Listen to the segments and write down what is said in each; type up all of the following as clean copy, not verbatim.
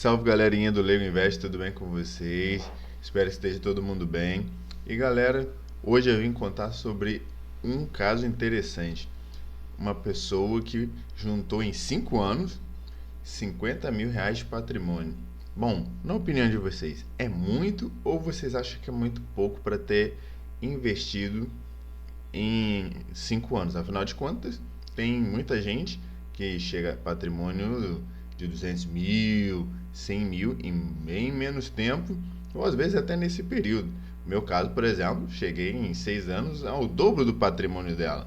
Salve galerinha do Leigo Invest, tudo bem com vocês? Espero que esteja todo mundo bem. E galera, hoje eu vim contar sobre um caso interessante. Uma pessoa que juntou em 5 anos 50 mil reais de patrimônio. Bom, na opinião de vocês, é muito ou vocês acham que é muito pouco para ter investido em 5 anos? Afinal de contas, tem muita gente que chega a patrimônio de 200 mil, 100 mil em bem menos tempo, ou às vezes até nesse período. No meu caso, por exemplo, cheguei em 6 anos ao dobro do patrimônio dela.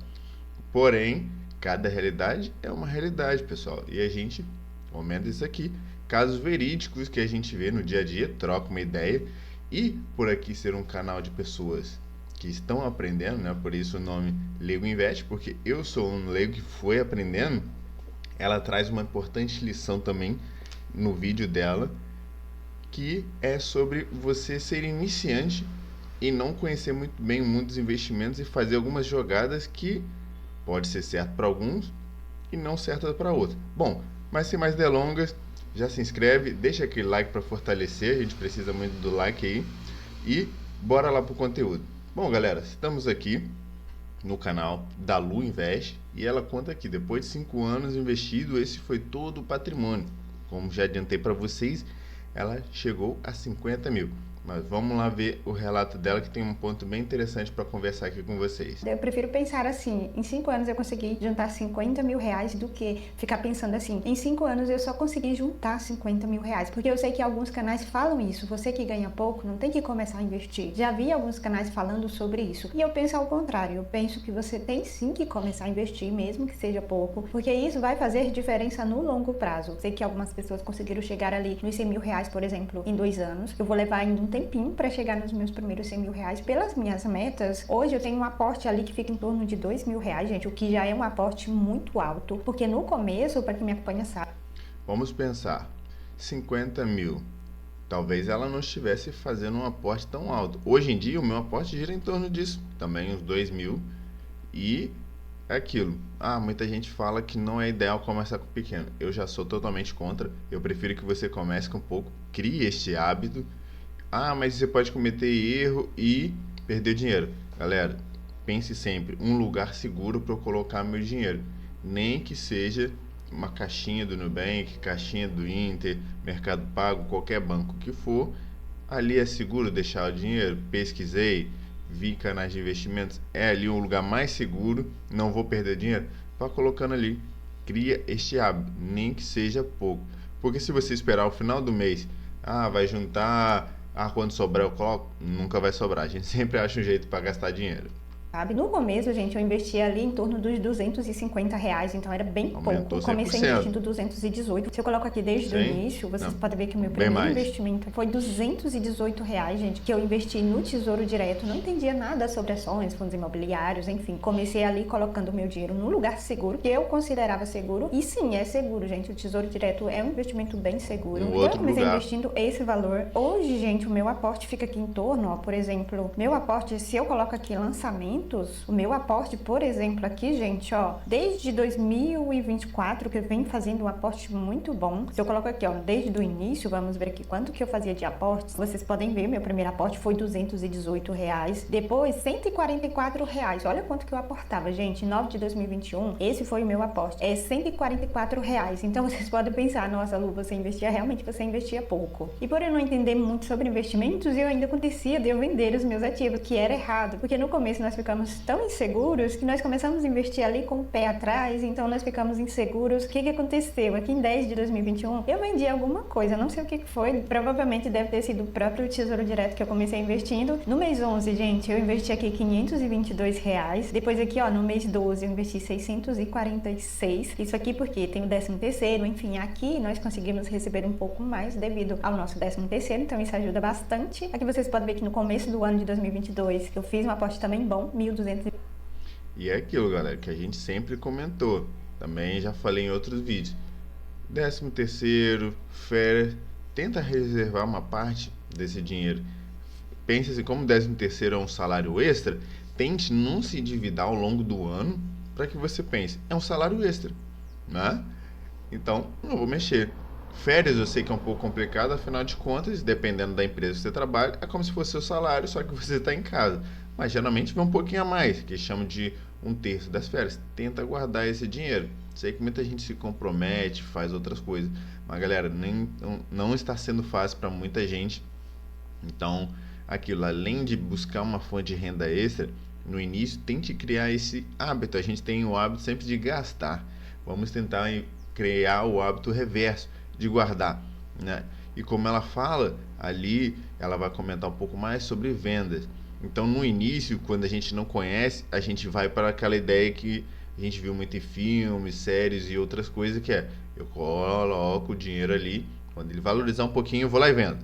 Porém, cada realidade é uma realidade, pessoal. E a gente comenta isso aqui. Casos verídicos que a gente vê no dia a dia, troca uma ideia. E por aqui ser um canal de pessoas que estão aprendendo, né? Por isso o nome Leigo Invest, porque eu sou um leigo que foi aprendendo. Ela traz uma importante lição também no vídeo dela, que é sobre você ser iniciante e não conhecer muito bem o mundo dos investimentos e fazer algumas jogadas que pode ser certo para alguns e não certo para outros. Bom, mas sem mais delongas, já se inscreve, deixa aquele like para fortalecer, a gente precisa muito do like aí e bora lá pro conteúdo. Bom, galera, estamos aqui no canal da Lu Invest e ela conta que depois de 5 anos investido, esse foi todo o patrimônio. Como já adiantei para vocês, ela chegou a 50 mil. Mas vamos lá ver o relato dela, que tem um ponto bem interessante para conversar aqui com vocês. Eu prefiro pensar assim, em 5 anos eu consegui juntar 50 mil reais do que ficar pensando assim, em 5 anos eu só consegui juntar 50 mil reais. Porque eu sei que alguns canais falam isso, você que ganha pouco não tem que começar a investir. Já vi alguns canais falando sobre isso. E eu penso ao contrário, eu penso que você tem sim que começar a investir, mesmo que seja pouco, porque isso vai fazer diferença no longo prazo. Sei que algumas pessoas conseguiram chegar ali nos 100 mil reais, por exemplo, em 2 anos. Eu vou levar ainda um tempinho para chegar nos meus primeiros 100 mil reais pelas minhas metas. Hoje eu tenho um aporte ali que fica em torno de 2 mil reais, gente, o que já é um aporte muito alto, porque no começo, para quem me acompanha sabe. Vamos pensar, 50 mil, talvez ela não estivesse fazendo um aporte tão alto. Hoje em dia o meu aporte gira em torno disso, também uns 2 mil, e é aquilo. Muita gente fala que não é ideal começar com pequeno. Eu já sou totalmente contra, eu prefiro que você comece com pouco, crie este hábito. Mas você pode cometer erro e perder dinheiro. Galera, pense sempre, um lugar seguro para eu colocar meu dinheiro. Nem que seja uma caixinha do Nubank, caixinha do Inter, Mercado Pago, qualquer banco que for. Ali é seguro deixar o dinheiro? Pesquisei, vi canais de investimentos. É ali um lugar mais seguro, não vou perder dinheiro? Vá colocando ali. Cria este hábito, nem que seja pouco. Porque se você esperar o final do mês, vai juntar... quando sobrar eu coloco, nunca vai sobrar. A gente sempre acha um jeito para gastar dinheiro. No começo, gente, eu investia ali em torno dos 250 reais, então era bem Aumentou pouco. Comecei 100%. investindo 218. Se eu coloco aqui desde o início, vocês podem ver que o meu primeiro investimento foi 218 reais, gente, que eu investi no Tesouro Direto. Não entendia nada sobre ações, fundos imobiliários, enfim. Comecei ali colocando o meu dinheiro num lugar seguro, que eu considerava seguro. E sim, é seguro, gente. O Tesouro Direto é um investimento bem seguro. Então eu comecei investindo esse valor. Hoje, gente, o meu aporte fica aqui em torno, por exemplo, meu aporte, se eu coloco aqui lançamento, o meu aporte, por exemplo, aqui, gente, desde 2024 que eu venho fazendo um aporte muito bom. Se eu coloco aqui, desde o início, vamos ver aqui quanto que eu fazia de aportes. Vocês podem ver, meu primeiro aporte foi 218 reais. Depois, 144 reais. Olha quanto que eu aportava, gente. Em 9 de 2021, esse foi o meu aporte. É 144 reais. Então, vocês podem pensar, nossa, Lu, você investia pouco. E por eu não entender muito sobre investimentos, eu ainda acontecia de eu vender os meus ativos, que era errado. Porque no começo nós ficamos tão inseguros que nós começamos a investir ali com o pé atrás, então nós ficamos inseguros. O que aconteceu? Aqui em 10 de 2021, eu vendi alguma coisa, não sei o que foi, provavelmente deve ter sido o próprio Tesouro Direto que eu comecei investindo. No mês 11, gente, eu investi aqui 522 reais, depois aqui, no mês 12, eu investi 646, isso aqui porque tem o 13º, enfim, aqui nós conseguimos receber um pouco mais devido ao nosso 13º, então isso ajuda bastante. Aqui vocês podem ver que no começo do ano de 2022, que eu fiz um aporte também bom, 1.200. E é aquilo, galera, que a gente sempre comentou. Também já falei em outros vídeos. 13º, férias, tenta reservar uma parte desse dinheiro. Pense assim, como 13º é um salário extra, tente não se endividar ao longo do ano para que você pense, é um salário extra, né? Então, não vou mexer. Férias eu sei que é um pouco complicado, afinal de contas, dependendo da empresa que você trabalha, é como se fosse seu salário, só que você está em casa. Mas geralmente vem um pouquinho a mais, que chamam de um terço das férias. Tenta guardar esse dinheiro. Sei que muita gente se compromete, faz outras coisas, mas galera, não está sendo fácil para muita gente. Então, aquilo, além de buscar uma fonte de renda extra, no início tente criar esse hábito. A gente tem o hábito sempre de gastar. Vamos tentar criar o hábito reverso de guardar, né? E como ela fala ali, ela vai comentar um pouco mais sobre vendas. Então, no início, quando a gente não conhece, a gente vai para aquela ideia que a gente viu muito em filmes, séries e outras coisas, que é eu coloco o dinheiro ali, quando ele valorizar um pouquinho, eu vou lá e vendo,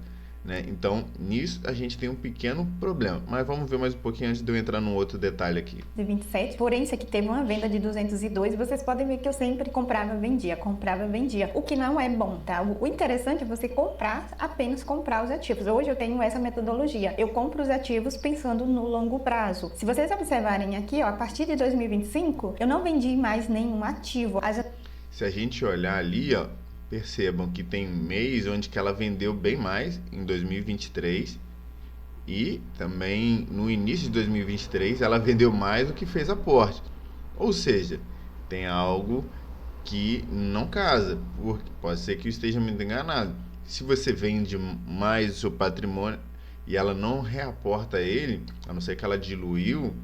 né? Então, nisso a gente tem um pequeno problema. Mas vamos ver mais um pouquinho antes de eu entrar num outro detalhe aqui. De 27, porém, isso aqui teve uma venda de 202 e vocês podem ver que eu sempre comprava, vendia. O que não é bom, tá? O interessante é você apenas comprar os ativos. Hoje eu tenho essa metodologia. Eu compro os ativos pensando no longo prazo. Se vocês observarem aqui, ó, a partir de 2025, eu não vendi mais nenhum ativo. Se a gente olhar ali, ó, percebam que tem mês onde que ela vendeu bem mais, em 2023, e também no início de 2023 ela vendeu mais do que fez aporte. Ou seja, tem algo que não casa, porque pode ser que eu esteja muito enganado. Se você vende mais o seu patrimônio e ela não reaporta ele, a não ser que ela diluiu,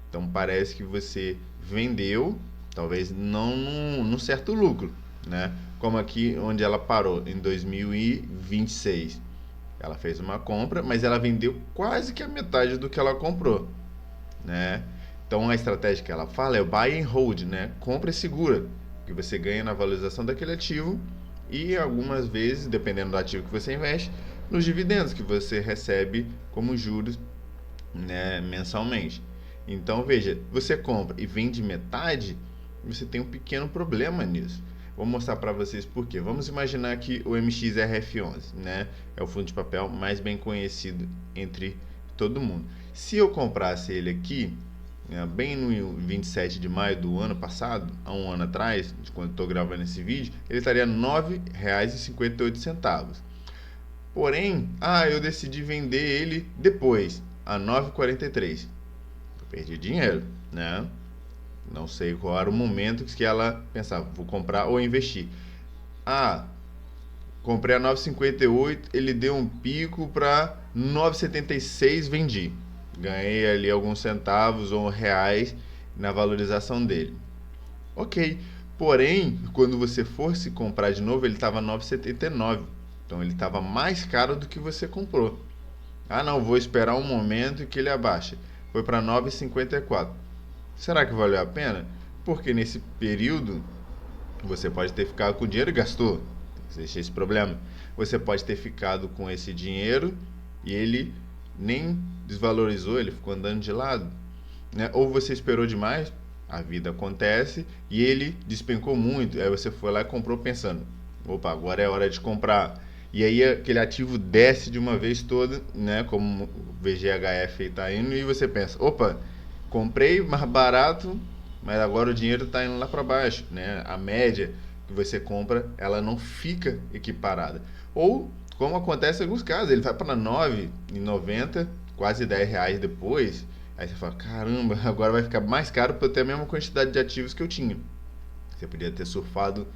então parece que você vendeu, talvez não num certo lucro, né? Como aqui onde ela parou em 2026. Ela fez uma compra, mas ela vendeu quase que a metade do que ela comprou, né? Então a estratégia que ela fala é o buy and hold, né? Compra e segura, que você ganha na valorização daquele ativo e algumas vezes, dependendo do ativo que você investe, nos dividendos que você recebe como juros, né, mensalmente. Então veja, você compra e vende metade, você tem um pequeno problema nisso. Vou mostrar para vocês por quê. Vamos imaginar que o MXRF11, né, é o fundo de papel mais bem conhecido entre todo mundo. Se eu comprasse ele aqui, né, bem no 27 de maio do ano passado, há um ano atrás, de quando estou gravando esse vídeo, ele estaria R$ 9,58. Porém, eu decidi vender ele depois, a R$ 9,43. Eu perdi dinheiro, né? Não sei qual era o momento que ela pensava, vou comprar ou investir. Comprei a 9,58, ele deu um pico para 9,76, vendi. Ganhei ali alguns centavos ou reais na valorização dele. Ok, porém, quando você for se comprar de novo, ele estava 9,79. Então ele estava mais caro do que você comprou. Não, vou esperar um momento que ele abaixe. Foi para 9,54. Será que valeu a pena? Porque nesse período você pode ter ficado com o dinheiro e gastou. Existe esse problema. Você pode ter ficado com esse dinheiro e ele nem desvalorizou, ele ficou andando de lado, né? Ou você esperou demais, a vida acontece, e ele despencou muito. Aí você foi lá e comprou pensando, opa, agora é hora de comprar. E aí aquele ativo desce de uma vez toda, né? Como o VGHF está indo, e você pensa, opa, comprei mais barato, mas agora o dinheiro está indo lá para baixo, né? A média que você compra, ela não fica equiparada. Ou, como acontece em alguns casos, ele vai para R$ 9,90, quase R$ 10 depois. Aí você fala, caramba, agora vai ficar mais caro para eu ter a mesma quantidade de ativos que eu tinha. Você podia ter surfado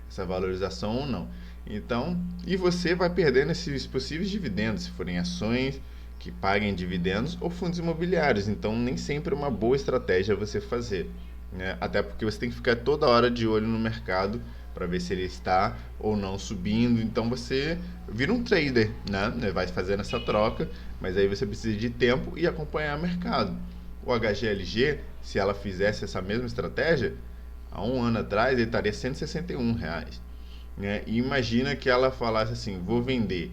essa valorização ou não. Então, e você vai perdendo esses possíveis dividendos, se forem ações que paguem dividendos ou fundos imobiliários. Então, nem sempre é uma boa estratégia você fazer, né? Até porque você tem que ficar toda hora de olho no mercado para ver se ele está ou não subindo. Então, você vira um trader, né? Vai fazendo essa troca, mas aí você precisa de tempo e acompanhar o mercado. O HGLG, se ela fizesse essa mesma estratégia, há um ano atrás ele estaria R$ 161, né? E imagina que ela falasse assim, vou vender.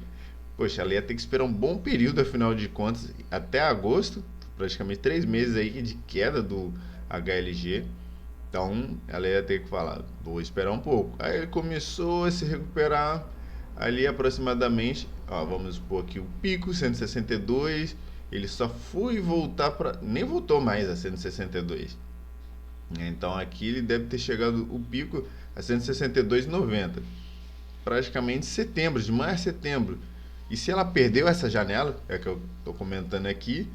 Poxa, ela ia ter que esperar um bom período, afinal de contas, até agosto, praticamente 3 meses aí de queda do HLG. Então, ela ia ter que falar, vou esperar um pouco. Aí ele começou a se recuperar ali aproximadamente, vamos supor aqui o pico, 162, ele só foi voltar para... nem voltou mais a 162. Então, aqui ele deve ter chegado o pico a 162,90. praticamente setembro, de março a setembro. E se ela perdeu essa janela, é que eu estou comentando aqui,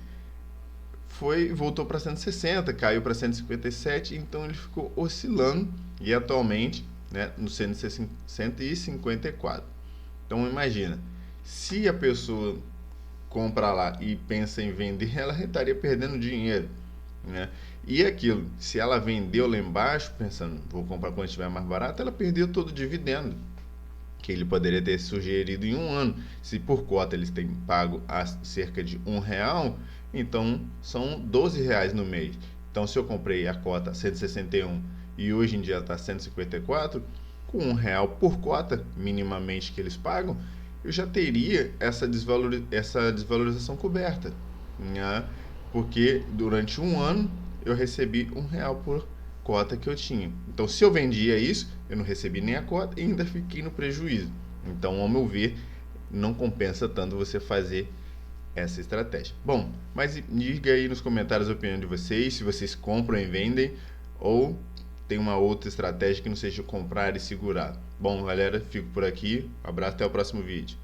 voltou para 160, caiu para 157, então ele ficou oscilando e atualmente, né, no 154. Então imagina, se a pessoa compra lá e pensa em vender, ela estaria perdendo dinheiro, né? E aquilo, se ela vendeu lá embaixo, pensando, vou comprar quando estiver mais barato, ela perdeu todo o dividendo que ele poderia ter sugerido em um ano. Se por cota eles têm pago a cerca de R$1, então são R$12 no mês. Então se eu comprei a cota 161 e hoje em dia está 154, com R$1 por cota, minimamente que eles pagam, eu já teria essa desvalorização coberta, né? Porque durante um ano eu recebi R$1 por cota que eu tinha. Então, se eu vendia isso, eu não recebi nem a cota e ainda fiquei no prejuízo. Então, ao meu ver, não compensa tanto você fazer essa estratégia. Bom, mas diga aí nos comentários a opinião de vocês, se vocês compram e vendem ou tem uma outra estratégia que não seja comprar e segurar. Bom, galera, fico por aqui. Um abraço, até o próximo vídeo.